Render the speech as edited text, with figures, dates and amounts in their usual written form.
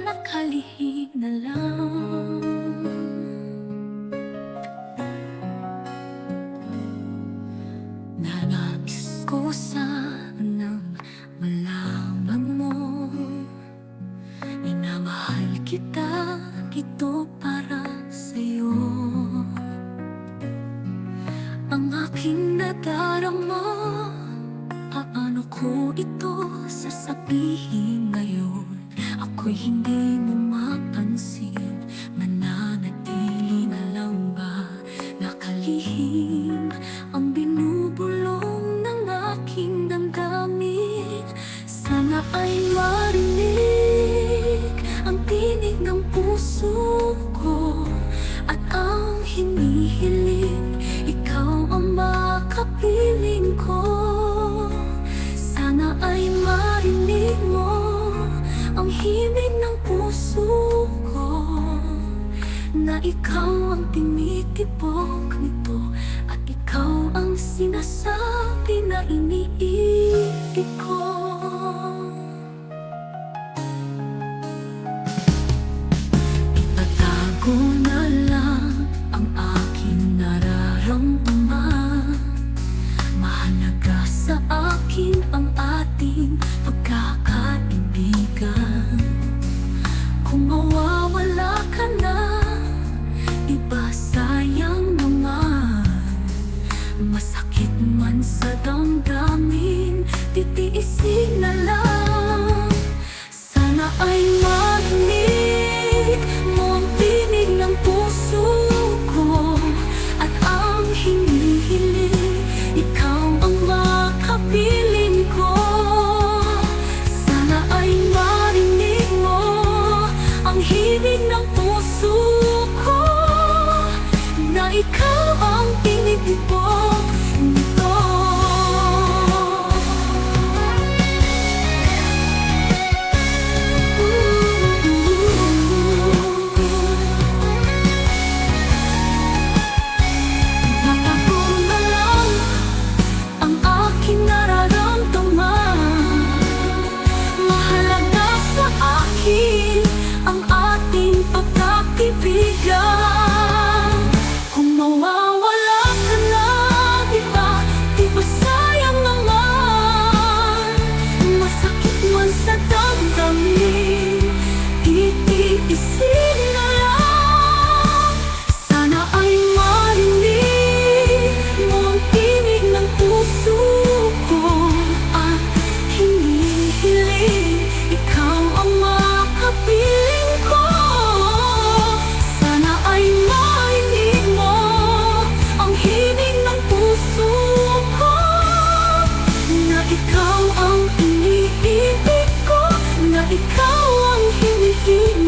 nakalihim na lang. Nais ko sanang malaman mo, minamahal kita, ito para sa'yo. Ang aking nadarama, paano ko ito sasabihin ngayon? Ako'y hindi mo mapansin, mananatili na lang ba? Nakalihim ang binubulong ng aking damdamin. Sana ay marinig ang tinig ng puso ko, at ang hinihiling, ikaw ang makapiling ko. Sana ay marinig mo ang himig ng puso ko, na ikaw ang tinitipok nito, at ikaw ang sinasabi na iniibig ko. Ipatago na lang ang aking nararamdaman. Mahalaga sa akin ang ating pagkakaibigan. Kung mawawala ka na, iba sayang naman. Masakit man sa damdamin, titiisin na lang. Sana ay marinig mo ang tinig ng puso ko, at ang hinihiling, ikaw ang makapiling ko. Sana ay marinig mo ang himig ng puso ko, na ikaw ang tinitipok nito. Natago na lang ang aking nararamdaman. Mahalaga sa akin ang ating pagkakaibigan. Kung mawawala ka na, di ba sayang naman? Masakit man sa damdamin, titiisin na lang. Sana ay marinig mo ang tinig ng puso ko, at hinihiling, ikaw ang makapiling ko. Sana ay marinig mo ang himig ng puso ko, na ikaw ang iniibig ko, na ikaw ang hinihiling